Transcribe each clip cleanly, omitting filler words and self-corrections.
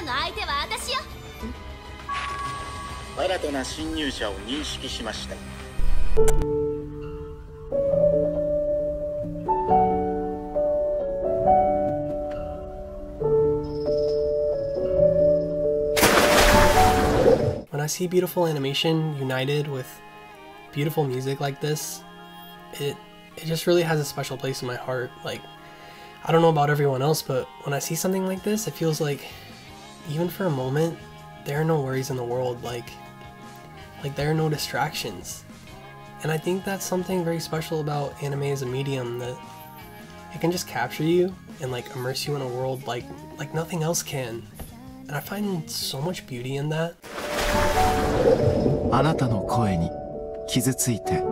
の相手は私よ。新たな侵入者を認識しました。When I see beautiful animation united with beautiful music like this, it just really has a special place in my heart. Like, I don't know about everyone else, but when I see something like this, it feels like, even for a moment, there are no worries in the world. Like there are no distractions. And I think that's something very special about anime as a medium, that it can just capture you and like immerse you in a world like nothing else can. And I find so much beauty in that. あなたの声に傷ついて、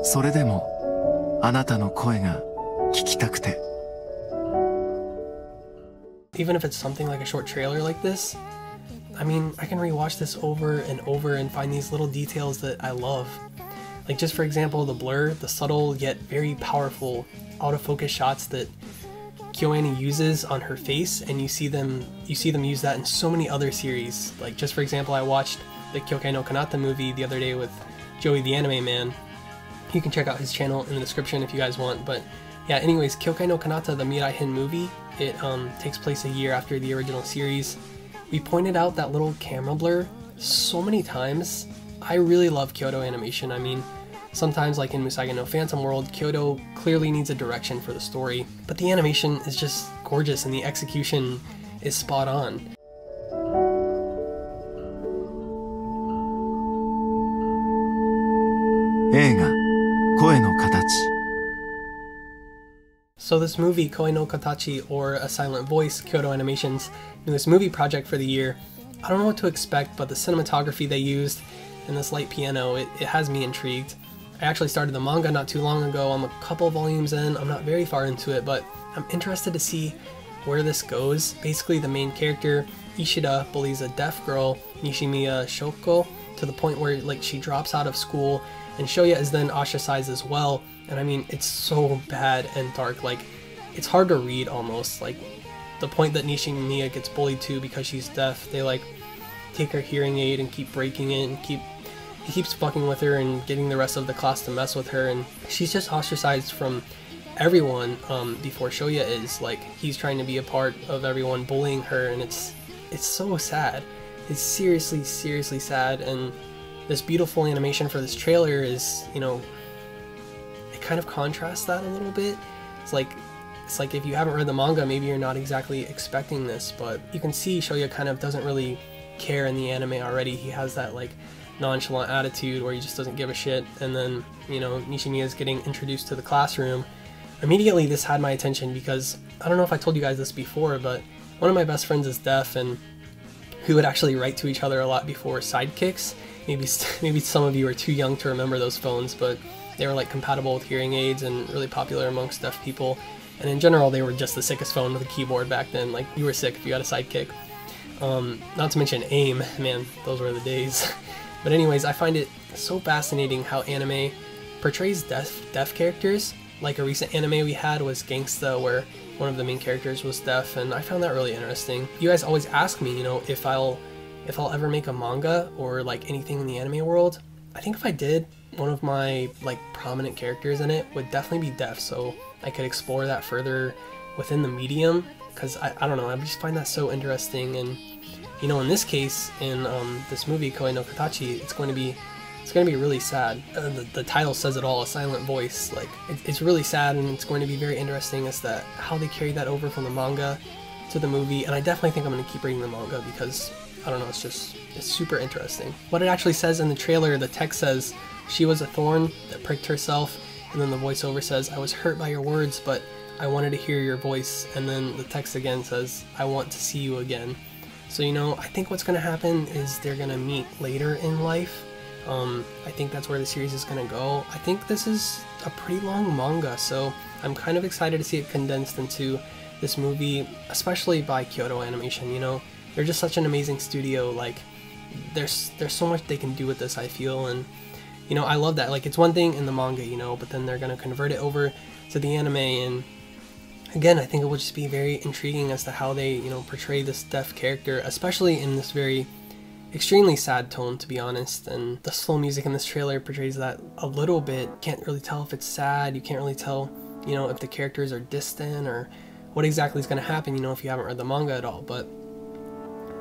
それでもあなたの声が聞きたくて。 Even if it's something like a short trailer like this, I mean, I can rewatch this over and over and find these little details that I love. Like, just for example, the blur, the subtle yet very powerful out of focus shots that KyoAni uses on her face, and you see them use that in so many other series. Like, just for example, I watched the Kyokai no Kanata movie the other day with Joey the Anime Man. You can check out his channel in the description if you guys want. But yeah, anyways, Kyokai no Kanata, the Mirai Hin movie, it takes place a year after the original series. We pointed out that little camera blur so many times. I really love Kyoto animation. I mean, sometimes, like in Musagi no Phantom World, Kyoto clearly needs a direction for the story, but the animation is just gorgeous and the execution is spot on. So this movie, Koe no Katachi, or A Silent Voice, Kyoto Animation's newest movie project for the year, I don't know what to expect, but the cinematography they used and this light piano, it has me intrigued. I actually started the manga not too long ago. I'm a couple volumes in. I'm not very far into it, but I'm interested to see where this goes. Basically, the main character, Ishida, bullies a deaf girl, Nishimiya Shōko, to the point where like she drops out of school, and Shōya is then ostracized as well. And I mean, it's so bad and dark. Like, it's hard to read almost. Like, the point that Nishimiya gets bullied to because she's deaf, they like take her hearing aid and keep breaking it, and he keeps fucking with her and getting the rest of the class to mess with her, and she's just ostracized from everyone before Shōya is. Like, he's trying to be a part of everyone bullying her, and it's so sad. It's seriously sad. And this beautiful animation for this trailer is, you know, it kind of contrasts that a little bit. It's like if you haven't read the manga, maybe you're not exactly expecting this, but you can see Shōya kind of doesn't really care in the anime already. He has that like nonchalant attitude where he just doesn't give a shit, and then, you know, Nishimiya is getting introduced to the classroom. Immediately this had my attention because, I don't know if I told you guys this before, but one of my best friends is deaf, and we would actually write to each other a lot before sidekicks. Maybe some of you are too young to remember those phones, but they were like compatible with hearing aids and really popular amongst deaf people. And in general, they were just the sickest phone with a keyboard back then. Like, you were sick if you had a sidekick. Not to mention AIM, man, those were the days. But anyways, I find it so fascinating how anime portrays deaf characters. Like, a recent anime we had was Gangsta, where one of the main characters was deaf, and I found that really interesting. You guys always ask me, you know, if I'll ever make a manga or like anything in the anime world. I think if I did, one of my like prominent characters in it would definitely be deaf, so I could explore that further within the medium, because I don't know, I just find that so interesting. And you know, in this case, in this movie Koe no Katachi, it's going to be really sad. The title says it all, A Silent Voice. Like, it's really sad, and it's going to be very interesting as to how they carry that over from the manga to the movie. And I definitely think I'm going to keep reading the manga because, I don't know, it's super interesting. What it actually says in the trailer, the text says, "She was a thorn that pricked herself," and then the voiceover says, "I was hurt by your words, but I wanted to hear your voice." And then the text again says, "I want to see you again." So, you know, I think what's going to happen is they're going to meet later in life. I think that's where the series is going to go. I think this is a pretty long manga, so I'm kind of excited to see it condensed into this movie, especially by Kyoto Animation. You know, they're just such an amazing studio. Like, there's so much they can do with this, I feel, and you know, I love that. Like, it's one thing in the manga, you know, but then they're going to convert it over to the anime, and Again, I think it will just be very intriguing as to how they, you know, portray this deaf character, especially in this very extremely sad tone, to be honest. And the slow music in this trailer portrays that a little bit. Can't really tell if it's sad. You can't really tell, you know, if the characters are distant or what exactly is going to happen, you know, if you haven't read the manga at all. But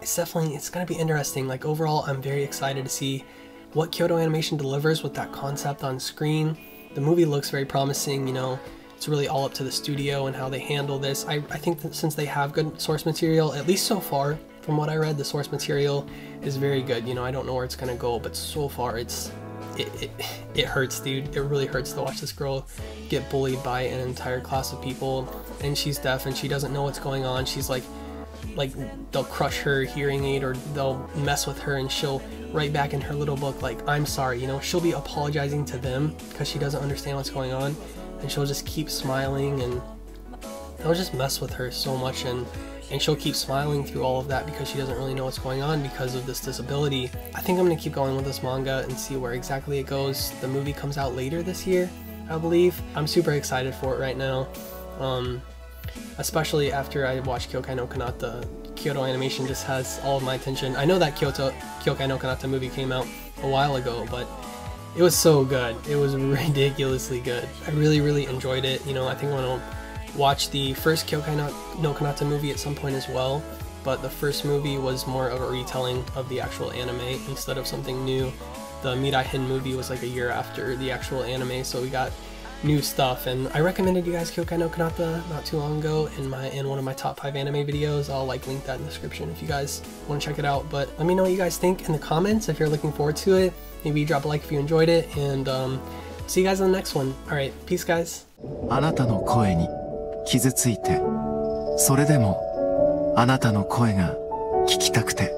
it's going to be interesting. Like, overall, I'm very excited to see what Kyoto Animation delivers with that concept on screen. The movie looks very promising, you know. It's really all up to the studio and how they handle this. I think that since they have good source material, at least so far, from what I read, the source material is very good. You know, I don't know where it's gonna go, but so far it hurts, dude. It really hurts to watch this girl get bullied by an entire class of people, and she's deaf and she doesn't know what's going on. She's like they'll crush her hearing aid or they'll mess with her, and she'll write back in her little book like, I'm sorry, you know. She'll be apologizing to them because she doesn't understand what's going on, and she'll just keep smiling, and they'll just mess with her so much, and she'll keep smiling through all of that because she doesn't really know what's going on because of this disability. I think I'm going to keep going with this manga and see where exactly it goes. The movie comes out later this year, I believe. I'm super excited for it right now, especially after I watched Kyokai no Kanata. Kyoto Animation just has all of my attention. I know that Kyokai no Kanata movie came out a while ago, but it was so good. It was ridiculously good. I really enjoyed it. You know, I think I'm going to watch the first Kyokai no Kanata movie at some point as well, but the first movie was more of a retelling of the actual anime instead of something new. The Mirai Hin movie was like a year after the actual anime, so we got new stuff. And I recommended you guys Kyokai no Kanata not too long ago in one of my top 5 anime videos. I'll link that in the description if you guys want to check it out. But let me know what you guys think in the comments if you're looking forward to it. Maybe drop a like if you enjoyed it, and see you guys in the next one. Alright, peace guys. あなたの声に傷ついて、それでもあなたの声が聞きたくて。